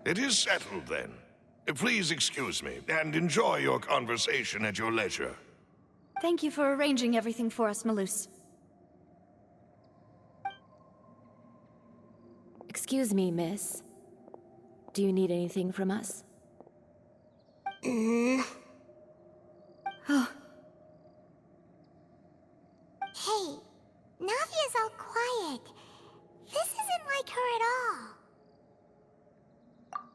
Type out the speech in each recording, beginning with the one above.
It is settled, then. Please excuse me, and enjoy your conversation at your leisure. Thank you for arranging everything for us, Malus. Excuse me, miss. Do you need anything from us? Oh. Hey, Navia's all quiet. This isn't like her at all.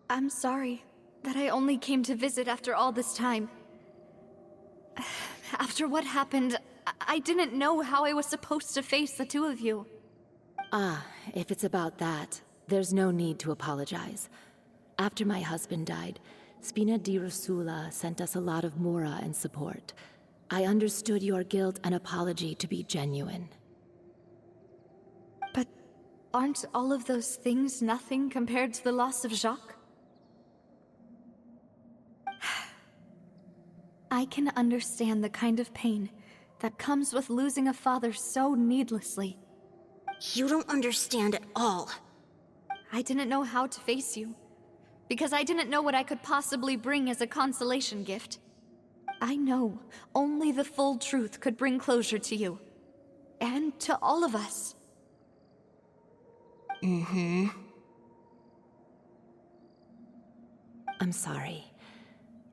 I'm sorry that I only came to visit after all this time. After what happened, I didn't know how I was supposed to face the two of you. Ah, if it's about that, there's no need to apologize. After my husband died, Spina di Rosula sent us a lot of mora and support. I understood your guilt and apology to be genuine. But aren't all of those things nothing compared to the loss of Jacques? I can understand the kind of pain that comes with losing a father so needlessly. You don't understand at all. I didn't know how to face you, because I didn't know what I could possibly bring as a consolation gift. I know only the full truth could bring closure to you, and to all of us. I'm sorry.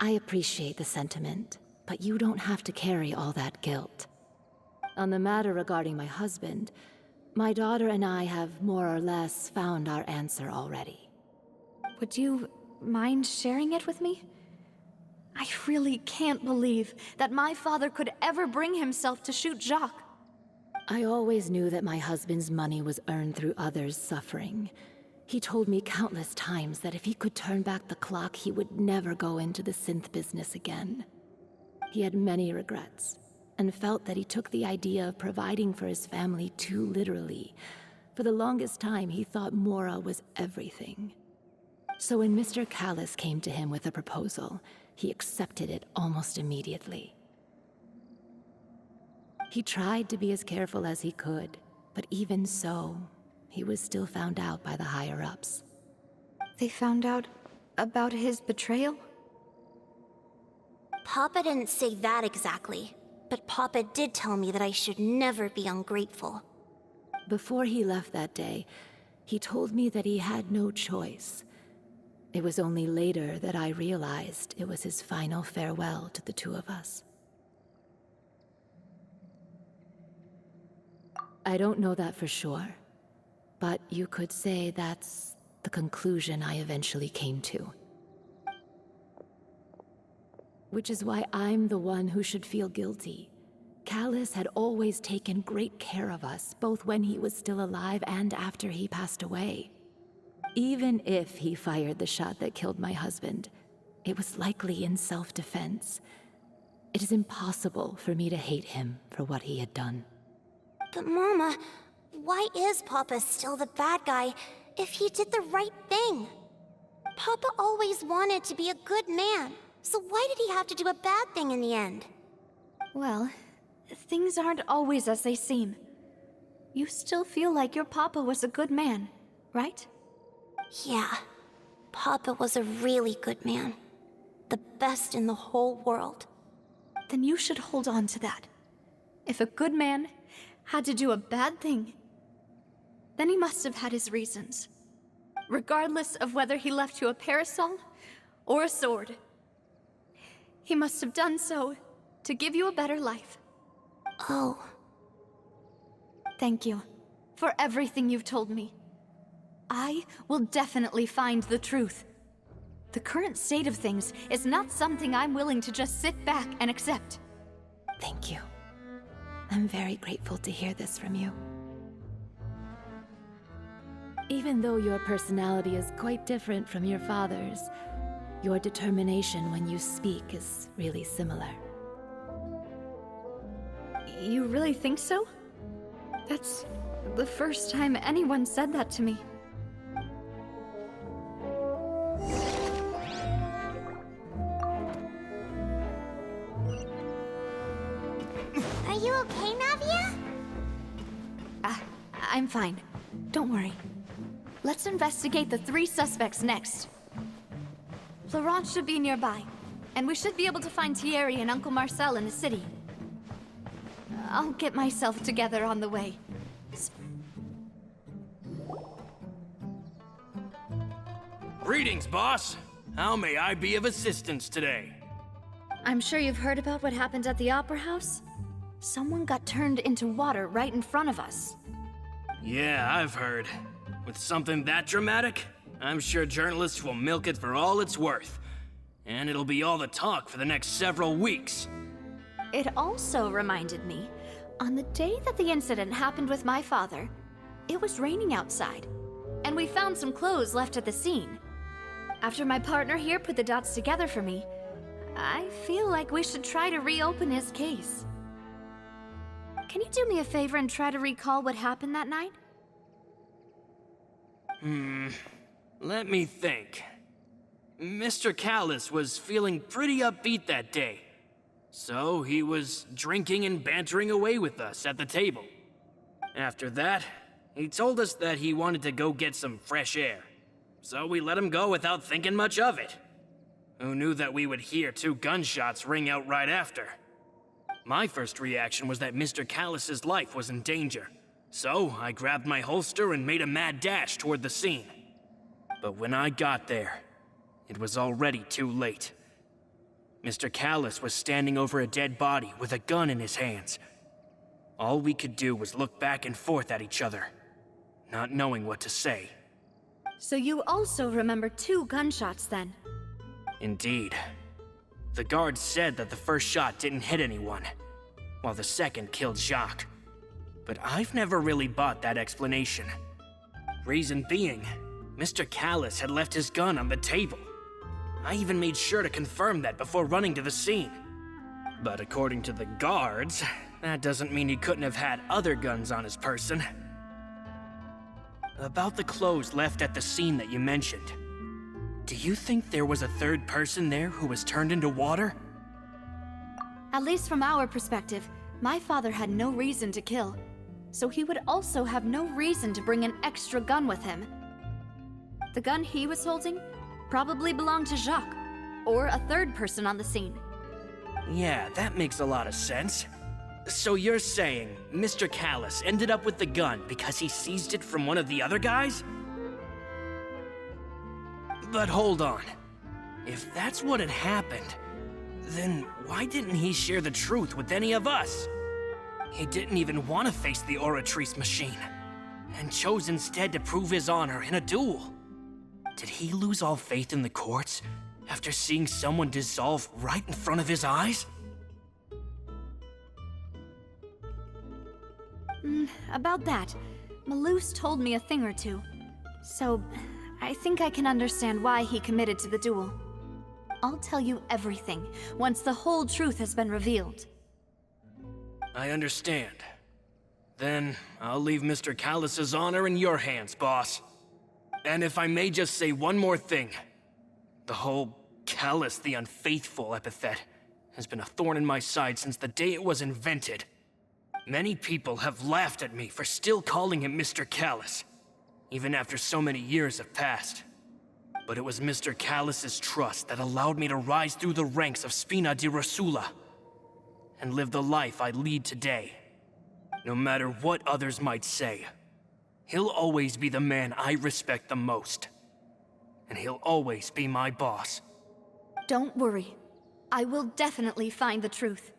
I appreciate the sentiment, but you don't have to carry all that guilt. On the matter regarding my husband, my daughter and I have more or less found our answer already. Would you mind sharing it with me? I really can't believe that my father could ever bring himself to shoot Jacques. I always knew that my husband's money was earned through others' suffering. He told me countless times that if he could turn back the clock, he would never go into the synth business again. He had many regrets, and felt that he took the idea of providing for his family too literally. For the longest time, he thought Mora was everything. So when Mr. Callis came to him with a proposal, he accepted it almost immediately. He tried to be as careful as he could, but even so, he was still found out by the higher-ups. They found out about his betrayal? Papa didn't say that exactly, but Papa did tell me that I should never be ungrateful. Before he left that day, he told me that he had no choice. It was only later that I realized it was his final farewell to the two of us. I don't know that for sure, but you could say that's the conclusion I eventually came to. Which is why I'm the one who should feel guilty. Callis had always taken great care of us, both when he was still alive and after he passed away. Even if he fired the shot that killed my husband, it was likely in self-defense. It is impossible for me to hate him for what he had done. But Mama, why is Papa still the bad guy if he did the right thing? Papa always wanted to be a good man, so why did he have to do a bad thing in the end? Well, things aren't always as they seem. You still feel like your papa was a good man, right? Yeah, Papa was a really good man. The best in the whole world. Then you should hold on to that. If a good man had to do a bad thing, then he must have had his reasons. Regardless of whether he left you a parasol or a sword. He must have done so to give you a better life. Oh. Thank you for everything you've told me. I will definitely find the truth. The current state of things is not something I'm willing to just sit back and accept. Thank you. I'm very grateful to hear this from you. Even though your personality is quite different from your father's, your determination when you speak is really similar. You really think so? That's the first time anyone said that to me. you okay, Navia? I'm fine. Don't worry. Let's investigate the 3 suspects next. Florence should be nearby, and we should be able to find Thierry and Uncle Marcel in the city. I'll get myself together on the way. Greetings, boss. How may I be of assistance today? I'm sure you've heard about what happened at the Opera House. Someone got turned into water right in front of us. Yeah, I've heard. With something that dramatic, I'm sure journalists will milk it for all it's worth. And it'll be all the talk for the next several weeks. It also reminded me, on the day that the incident happened with my father, it was raining outside, and we found some clothes left at the scene. After my partner here put the dots together for me, I feel like we should try to reopen his case. Can you do me a favor and try to recall what happened that night? Let me think. Mr. Callis was feeling pretty upbeat that day. So he was drinking and bantering away with us at the table. After that, he told us that he wanted to go get some fresh air. So we let him go without thinking much of it. Who knew that we would hear 2 gunshots ring out right after? My first reaction was that Mr. Callis's life was in danger. So I grabbed my holster and made a mad dash toward the scene. But when I got there, it was already too late. Mr. Callis was standing over a dead body with a gun in his hands. All we could do was look back and forth at each other, not knowing what to say. So you also remember 2 gunshots then? Indeed. The guard said that the first shot didn't hit anyone, while the second killed Jacques. But I've never really bought that explanation. Reason being, Mr. Callis had left his gun on the table. I even made sure to confirm that before running to the scene. But according to the guards, that doesn't mean he couldn't have had other guns on his person. About the clothes left at the scene that you mentioned, do you think there was a 3rd person there who was turned into water? At least from our perspective, my father had no reason to kill, so he would also have no reason to bring an extra gun with him. The gun he was holding probably belonged to Jacques, or a 3rd person on the scene. Yeah, that makes a lot of sense. So you're saying Mr. Callis ended up with the gun because he seized it from one of the other guys? But hold on. If that's what had happened, then why didn't he share the truth with any of us? He didn't even want to face the Oratrice machine, and chose instead to prove his honor in a duel. Did he lose all faith in the courts after seeing someone dissolve right in front of his eyes? About that, Malus told me a thing or two, so I think I can understand why he committed to the duel. I'll tell you everything once the whole truth has been revealed. I understand. Then I'll leave Mr. Callis's honor in your hands, boss. And if I may just say one more thing, the whole Callis the Unfaithful epithet has been a thorn in my side since the day it was invented. Many people have laughed at me for still calling him Mr. Callis, even after so many years have passed. But it was Mr. Callis's trust that allowed me to rise through the ranks of Spina di Rosula and live the life I lead today. No matter what others might say, he'll always be the man I respect the most. And he'll always be my boss. Don't worry. I will definitely find the truth.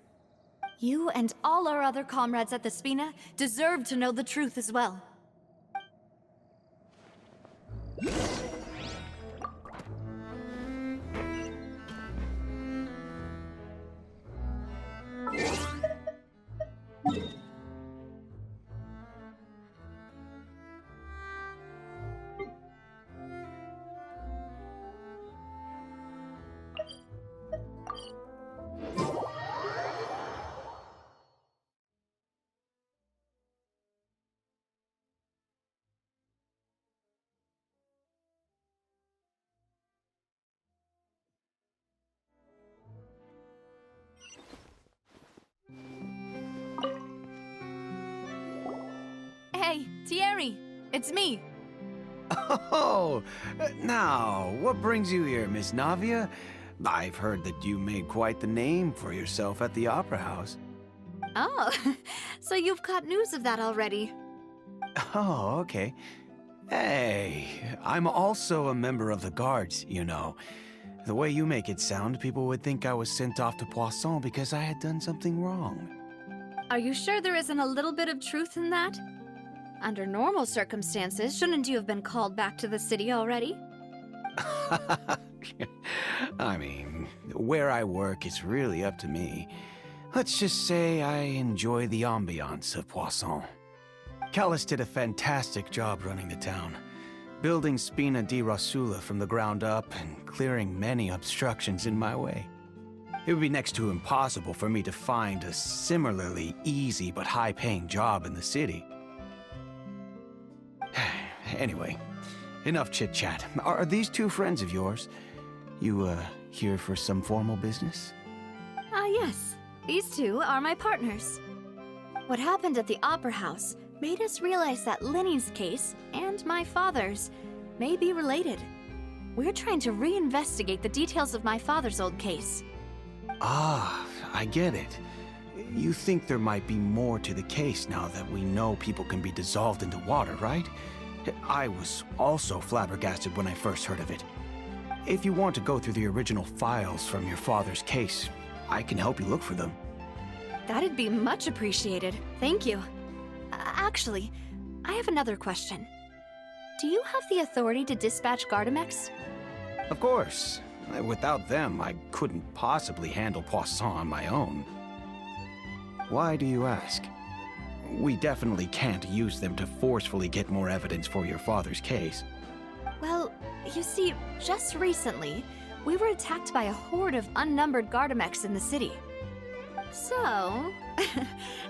You and all our other comrades at the Spina deserve to know the truth as well. Thierry, it's me. Oh, now, what brings you here, Miss Navia? I've heard that you made quite the name for yourself at the Opera House. Oh, so you've caught news of that already. Oh, okay. Hey, I'm also a member of the Guards, you know. The way you make it sound, people would think I was sent off to Poisson because I had done something wrong. Are you sure there isn't a little bit of truth in that? Under normal circumstances, shouldn't you have been called back to the city already? I mean, where I work is really up to me. Let's just say I enjoy the ambiance of Poisson. Callis did a fantastic job running the town, building Spina di Rosula from the ground up and clearing many obstructions in my way. It would be next to impossible for me to find a similarly easy but high-paying job in the city. Anyway, enough chit-chat. Are these two friends of yours? You, here for some formal business? Yes. These two are my partners. What happened at the Opera House made us realize that Linny's case and my father's may be related. We're trying to reinvestigate the details of my father's old case. Ah, I get it. You think there might be more to the case now that we know people can be dissolved into water, right? I was also flabbergasted when I first heard of it. If you want to go through the original files from your father's case, I can help you look for them. That'd be much appreciated. Thank you. Actually, I have another question. Do you have the authority to dispatch Gardamex? Of course. Without them, I couldn't possibly handle Poisson on my own. Why do you ask? We definitely can't use them to forcefully get more evidence for your father's case. Well, you see, just recently, we were attacked by a horde of unnumbered Gardamex in the city. So,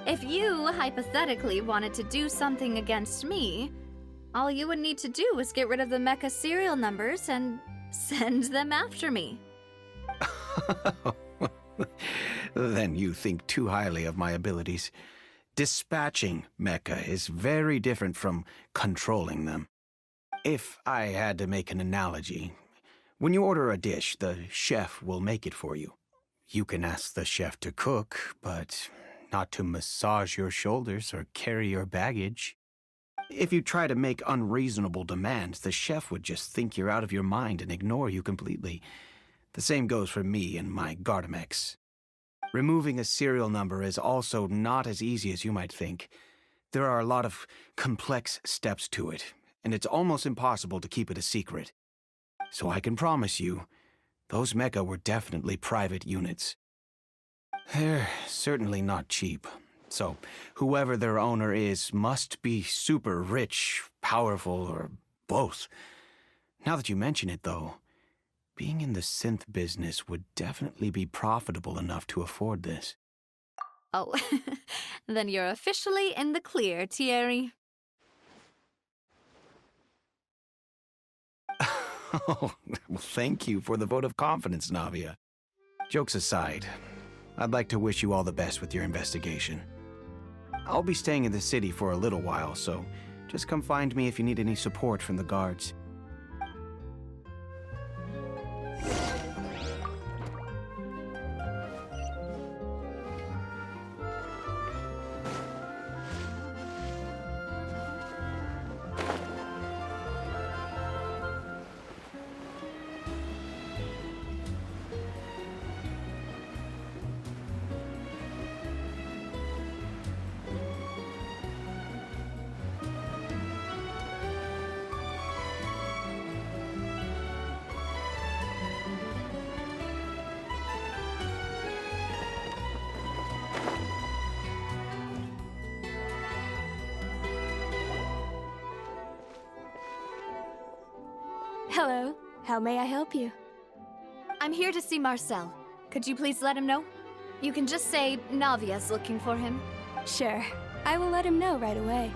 if you hypothetically wanted to do something against me, all you would need to do is get rid of the mecha serial numbers and send them after me. Then you think too highly of my abilities. Dispatching mecha is very different from controlling them. If I had to make an analogy, when you order a dish, the chef will make it for you. You can ask the chef to cook, but not to massage your shoulders or carry your baggage. If you try to make unreasonable demands, the chef would just think you're out of your mind and ignore you completely. The same goes for me and my Gardamex. Removing a serial number is also not as easy as you might think. There are a lot of complex steps to it, and it's almost impossible to keep it a secret. So I can promise you, those mecha were definitely private units. They're certainly not cheap. So, whoever their owner is must be super rich, powerful, or both. Now that you mention it, though, being in the synth business would definitely be profitable enough to afford this. Oh, then you're officially in the clear, Thierry. Oh, well, thank you for the vote of confidence, Navia. Jokes aside, I'd like to wish you all the best with your investigation. I'll be staying in the city for a little while, so just come find me if you need any support from the guards. Hello. How may I help you? I'm here to see Marcel. Could you please let him know? You can just say Navia's looking for him. Sure. I will let him know right away.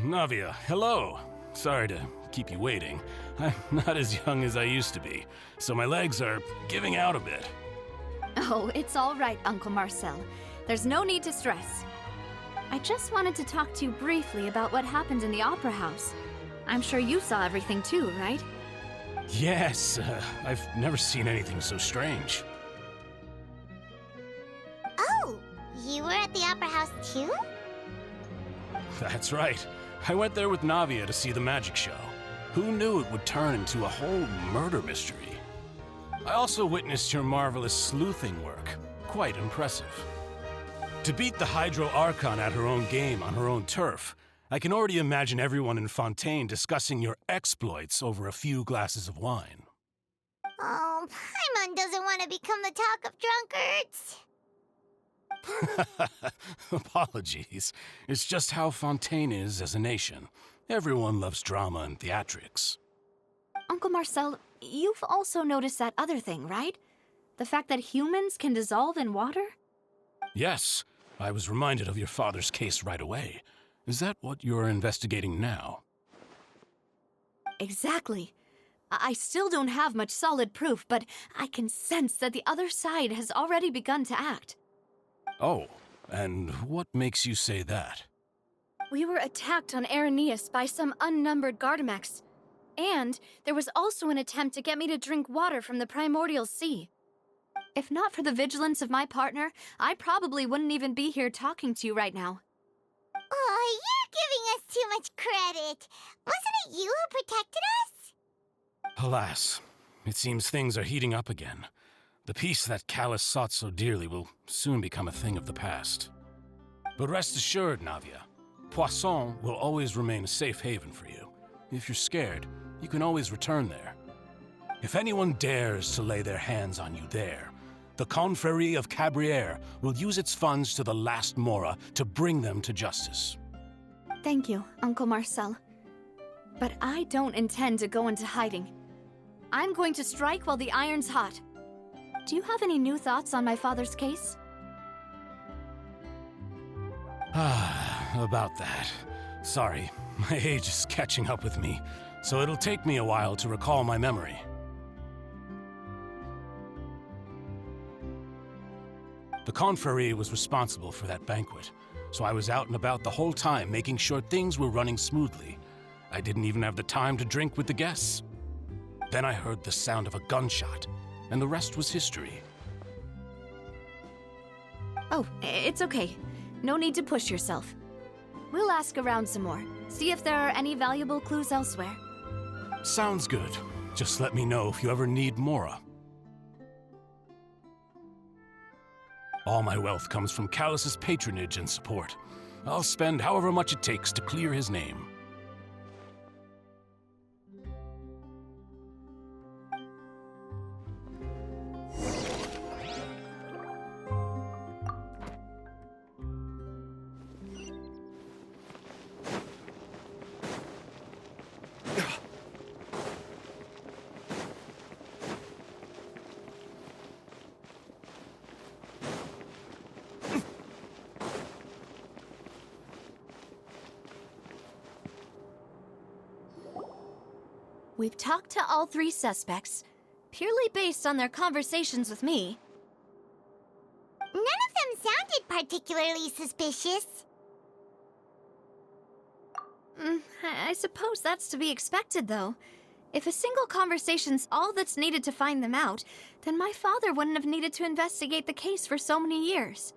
Navia, hello. Sorry to keep you waiting. I'm not as young as I used to be, so my legs are giving out a bit. Oh, it's all right, Uncle Marcel. There's no need to stress. I just wanted to talk to you briefly about what happened in the Opera House. I'm sure you saw everything too, right? Yes, I've never seen anything so strange. Oh, you were at the Opera House too? That's right. I went there with Navia to see the magic show. Who knew it would turn into a whole murder mystery? I also witnessed your marvelous sleuthing work. Quite impressive. To beat the Hydro Archon at her own game on her own turf, I can already imagine everyone in Fontaine discussing your exploits over a few glasses of wine. Oh, Paimon doesn't want to become the talk of drunkards. Apologies. It's just how Fontaine is as a nation. Everyone loves drama and theatrics. Uncle Marcel, you've also noticed that other thing, right? The fact that humans can dissolve in water? Yes, I was reminded of your father's case right away. Is that what you're investigating now? Exactly. I still don't have much solid proof, but I can sense that the other side has already begun to act. Oh, and what makes you say that? We were attacked on Araneus by some unnumbered Gardamex. And there was also an attempt to get me to drink water from the primordial sea. If not for the vigilance of my partner, I probably wouldn't even be here talking to you right now. Oh, you're giving us too much credit. Wasn't it you who protected us? Alas, it seems things are heating up again. The peace that Callus sought so dearly will soon become a thing of the past. But rest assured, Navia, Poisson will always remain a safe haven for you. If you're scared, you can always return there. If anyone dares to lay their hands on you there, the Confrérie of Cabrières will use its funds to the last Mora to bring them to justice. Thank you, Uncle Marcel. But I don't intend to go into hiding. I'm going to strike while the iron's hot. Do you have any new thoughts on my father's case? About that. Sorry, my age is catching up with me, so it'll take me a while to recall my memory. The Confrérie was responsible for that banquet, so I was out and about the whole time making sure things were running smoothly. I didn't even have the time to drink with the guests. Then I heard the sound of a gunshot, and the rest was history. Oh, it's okay. No need to push yourself. We'll ask around some more, see if there are any valuable clues elsewhere. Sounds good. Just let me know if you ever need Mora. All my wealth comes from Callus's patronage and support. I'll spend however much it takes to clear his name. We've talked to all three suspects, purely based on their conversations with me. None of them sounded particularly suspicious. I suppose that's to be expected, though. If a single conversation's all that's needed to find them out, then my father wouldn't have needed to investigate the case for so many years.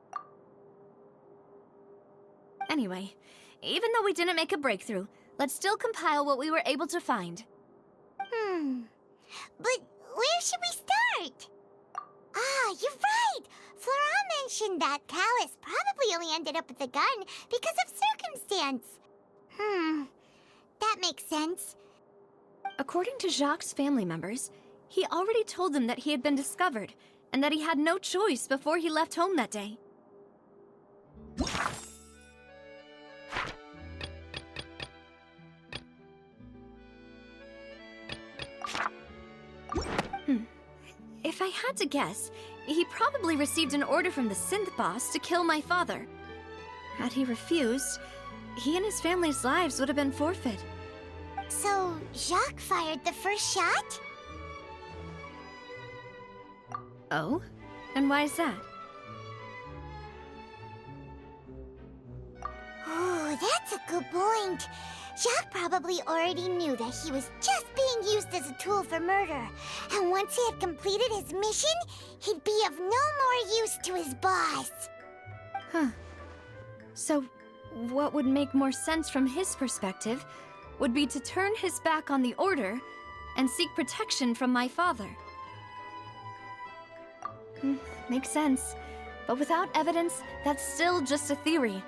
Anyway, even though we didn't make a breakthrough, let's still compile what we were able to find. But where should we start? Ah, you're right! Flora mentioned that Callus probably only ended up with the gun because of circumstance. That makes sense. According to Jacques' family members, he already told them that he had been discovered, and that he had no choice before he left home that day. If I had to guess, he probably received an order from the synth boss to kill my father. Had he refused, he and his family's lives would have been forfeit. So, Jacques fired the first shot? Oh? And why is that? Oh, that's a good point. Jacques probably already knew that he was just being used as a tool for murder. And once he had completed his mission, he'd be of no more use to his boss. Huh. So, what would make more sense from his perspective would be to turn his back on the Order and seek protection from my father. Makes sense. But without evidence, that's still just a theory.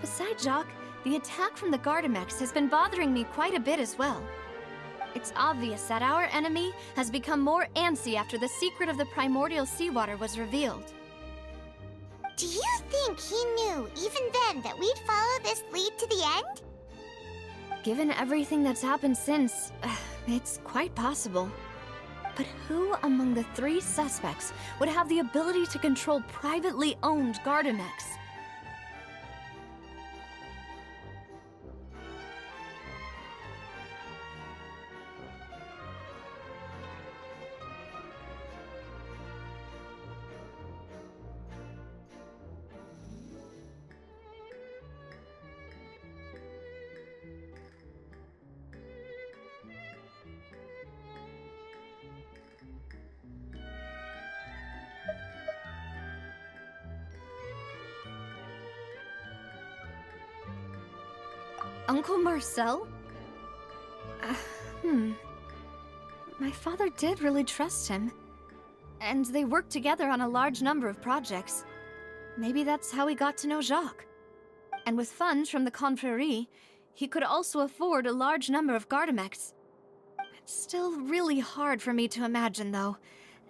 Besides Jacques, the attack from the Gardamex has been bothering me quite a bit as well. It's obvious that our enemy has become more antsy after the secret of the primordial seawater was revealed. Do you think he knew, even then, that we'd follow this lead to the end? Given everything that's happened since, it's quite possible. But who among the 3 suspects would have the ability to control privately owned Gardamex? Uncle Marcel? My father did really trust him. And they worked together on a large number of projects. Maybe that's how he got to know Jacques. And with funds from the Confrérie, he could also afford a large number of Gardamex. It's still really hard for me to imagine, though.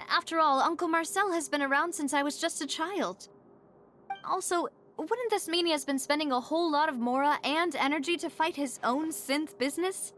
After all, Uncle Marcel has been around since I was just a child. Also, wouldn't this mean he has been spending a whole lot of mora and energy to fight his own synth business?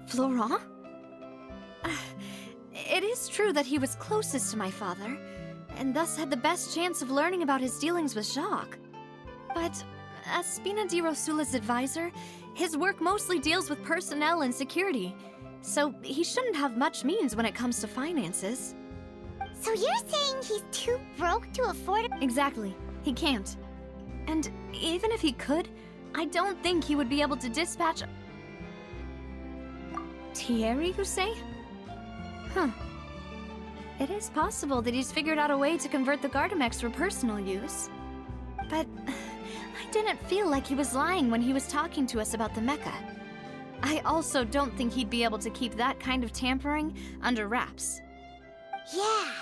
Florent? It is true that he was closest to my father, and thus had the best chance of learning about his dealings with Jacques. But as Spina di Rosula's advisor, his work mostly deals with personnel and security, so he shouldn't have much means when it comes to finances. So you're saying he's too broke to afford a— Exactly. He can't. And even if he could, I don't think he would be able to dispatch— Thierry, you say? Huh. It is possible that he's figured out a way to convert the Gardamex for personal use. But I didn't feel like he was lying when he was talking to us about the mecha. I also don't think he'd be able to keep that kind of tampering under wraps. Yeah,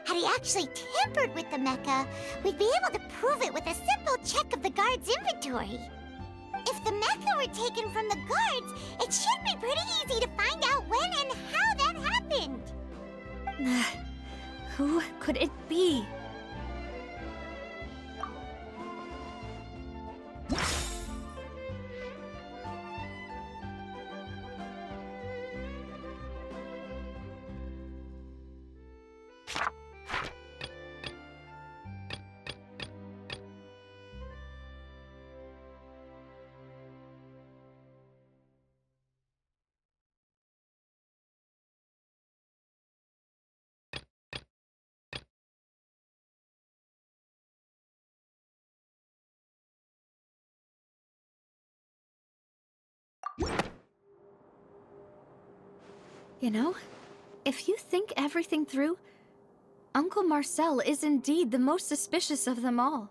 Had he actually tampered with the mecha, we'd be able to prove it with a simple check of the guard's inventory. If the mecha were taken from the guards, it should be pretty easy to find out when and how that happened. Who could it be? You know, if you think everything through, Uncle Marcel is indeed the most suspicious of them all.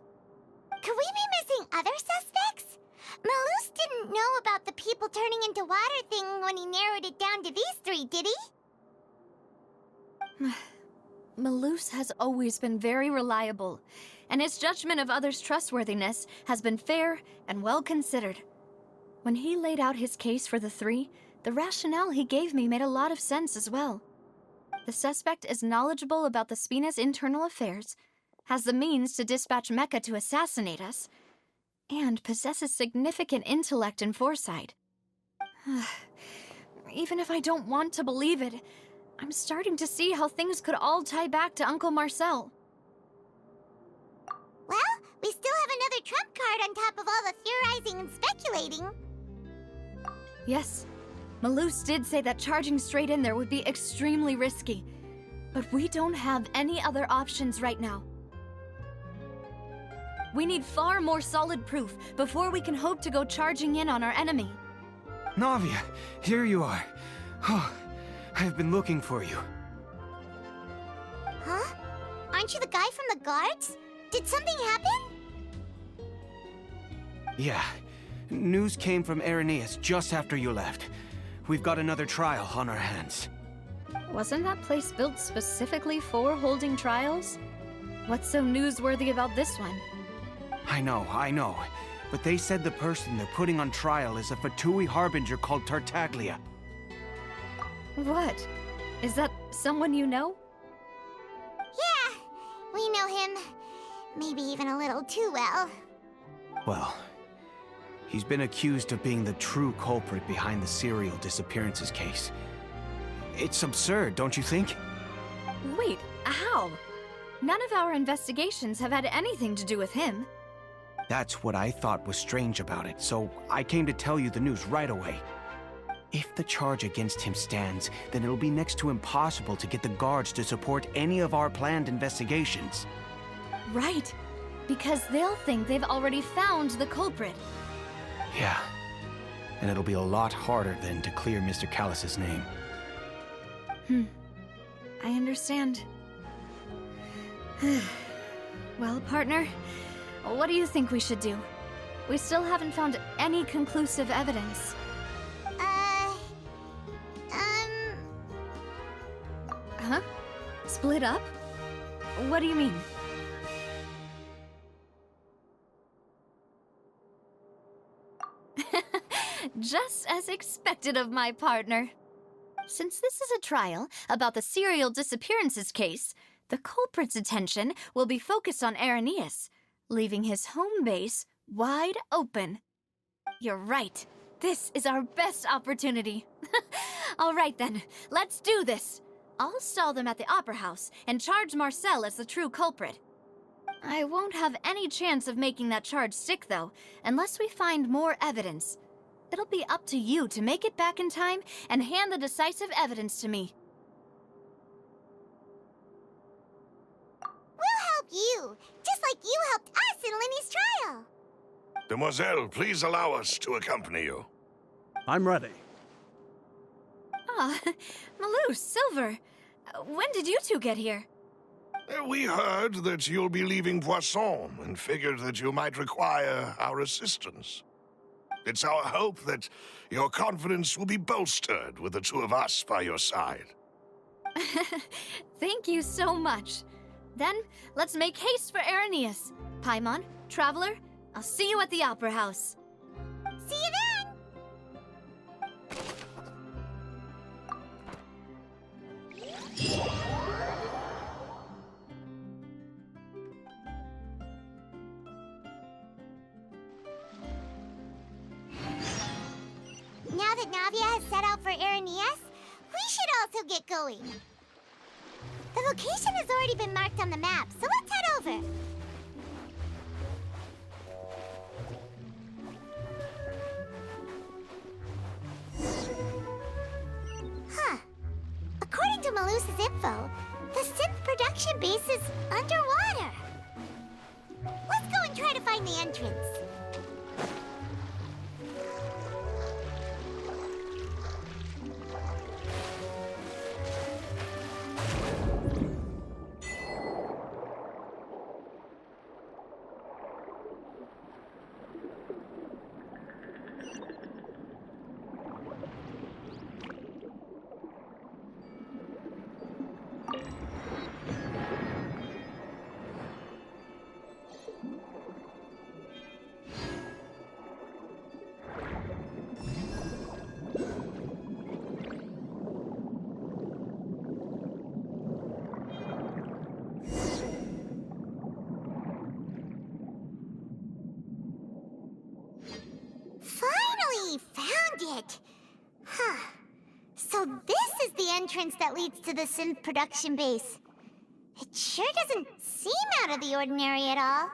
Could we be missing other suspects? Malus didn't know about the people turning into water thing when he narrowed it down to these three, did he? Malus has always been very reliable, and his judgment of others' trustworthiness has been fair and well considered. When he laid out his case for the three, the rationale he gave me made a lot of sense as well. The suspect is knowledgeable about the Spina's internal affairs, has the means to dispatch Mecha to assassinate us, and possesses significant intellect and foresight. Even if I don't want to believe it, I'm starting to see how things could all tie back to Uncle Marcel. Well, we still have another trump card on top of all the theorizing and speculating. Yes, Malus did say that charging straight in there would be extremely risky, but we don't have any other options right now. We need far more solid proof before we can hope to go charging in on our enemy. Navia, here you are. Oh, I've been looking for you. Huh? Aren't you the guy from the guards? Did something happen? Yeah. News came from Irenaeus just after you left. We've got another trial on our hands. Wasn't that place built specifically for holding trials? What's so newsworthy about this one? I know. But they said the person they're putting on trial is a Fatui harbinger called Tartaglia. What? Is that someone you know? Yeah, we know him. Maybe even a little too well. Well, he's been accused of being the true culprit behind the serial disappearances case. It's absurd, don't you think? Wait, how? None of our investigations have had anything to do with him. That's what I thought was strange about it, so I came to tell you the news right away. If the charge against him stands, then it'll be next to impossible to get the guards to support any of our planned investigations. Right, because they'll think they've already found the culprit. Yeah, and it'll be a lot harder then to clear Mr. Callus's name. I understand. Well, partner, what do you think we should do? We still haven't found any conclusive evidence. Huh? Split up? What do you mean? Just as expected of my partner. Since this is a trial about the serial disappearances case, the culprit's attention will be focused on Irenaeus, leaving his home base wide open. You're right. This is our best opportunity. All right then, let's do this. I'll stall them at the Opera House and charge Marcel as the true culprit. I won't have any chance of making that charge stick, though, unless we find more evidence. It'll be up to you to make it back in time and hand the decisive evidence to me. We'll help you, just like you helped us in Linny's trial. Demoiselle, please allow us to accompany you. I'm ready. Ah, Malus, Silver. When did you two get here? We heard that you'll be leaving Poisson and figured that you might require our assistance. It's our hope that your confidence will be bolstered with the two of us by your side. Thank you so much. Then, let's make haste for Irenaeus. Paimon, Traveler, I'll see you at the Opera House. See you then! Now that Navia has set out for Irenaeus, we should also get going. The location has already been marked on the map, so let's head over. Huh. According to Malusa's info, the synth production base is underwater. Let's go and try to find the entrance. Finally found it! Huh. So this is the entrance that leads to the synth production base. It sure doesn't seem out of the ordinary at all.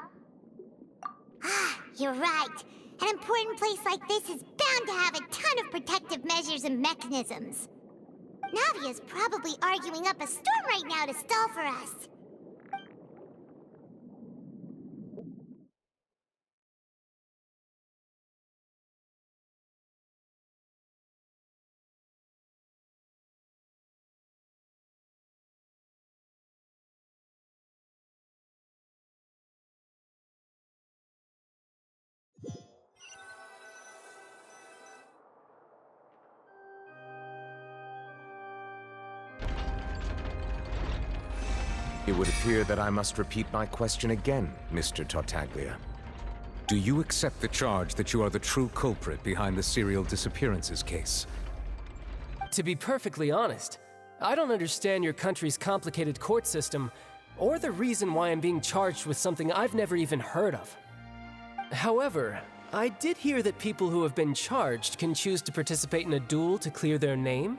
Ah, you're right. An important place like this is bound to have a ton of protective measures and mechanisms. Navia's probably arguing up a storm right now to stall for us. It would appear that I must repeat my question again, Mr. Tartaglia. Do you accept the charge that you are the true culprit behind the serial disappearances case? To be perfectly honest, I don't understand your country's complicated court system, or the reason why I'm being charged with something I've never even heard of. However, I did hear that people who have been charged can choose to participate in a duel to clear their name.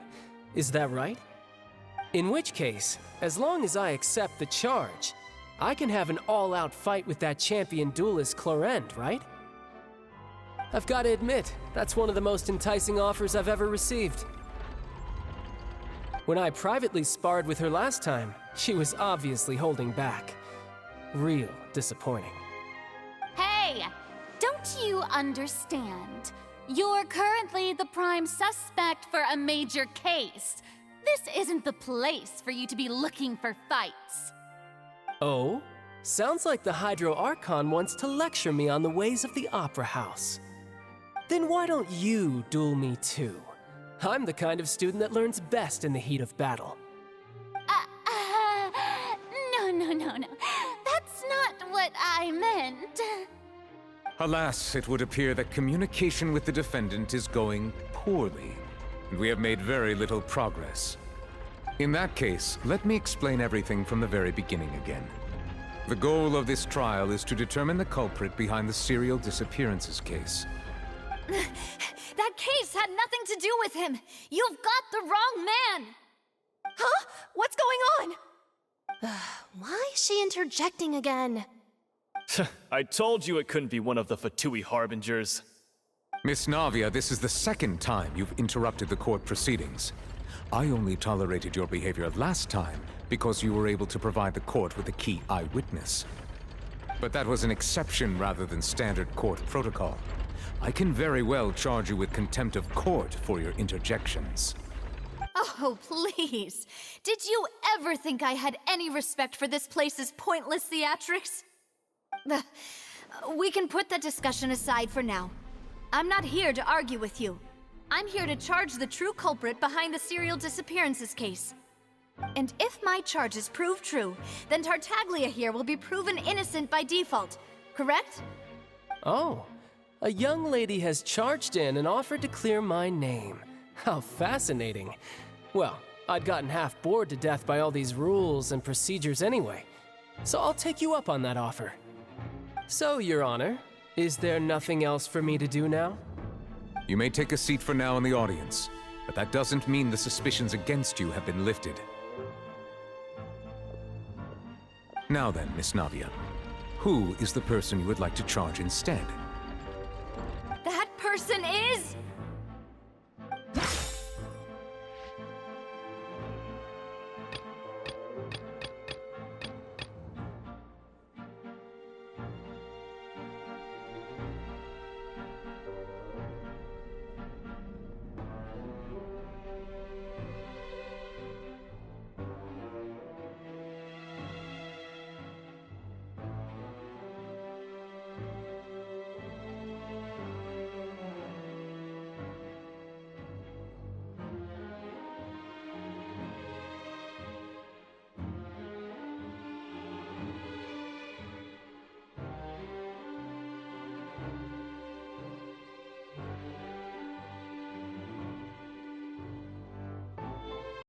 Is that right? In which case, as long as I accept the charge, I can have an all-out fight with that champion duelist Clorend, right? I've got to admit, that's one of the most enticing offers I've ever received. When I privately sparred with her last time, she was obviously holding back. Real disappointing. Hey! Don't you understand? You're currently the prime suspect for a major case. This isn't the place for you to be looking for fights. Oh? Sounds like the Hydro Archon wants to lecture me on the ways of the Opera House. Then why don't you duel me too? I'm the kind of student that learns best in the heat of battle. No. That's not what I meant. Alas, it would appear that communication with the defendant is going poorly, and we have made very little progress. In that case, let me explain everything from the very beginning again. The goal of this trial is to determine the culprit behind the serial disappearances case. That case had nothing to do with him! You've got the wrong man! Huh? What's going on? Why is she interjecting again? I told you it couldn't be one of the Fatui Harbingers. Miss Navia, this is the second time you've interrupted the court proceedings. I only tolerated your behavior last time because you were able to provide the court with a key eyewitness. But that was an exception rather than standard court protocol. I can very well charge you with contempt of court for your interjections. Oh, please. Did you ever think I had any respect for this place's pointless theatrics? We can put that discussion aside for now. I'm not here to argue with you. I'm here to charge the true culprit behind the serial disappearances case. And if my charges prove true, then Tartaglia here will be proven innocent by default, correct? Oh, a young lady has charged in and offered to clear my name. How fascinating. Well, I'd gotten half bored to death by all these rules and procedures anyway, so I'll take you up on that offer. So, Your Honor, is there nothing else for me to do now? You may take a seat for now in the audience, but that doesn't mean the suspicions against you have been lifted. Now then, Miss Navia, who is the person you would like to charge instead? That person is...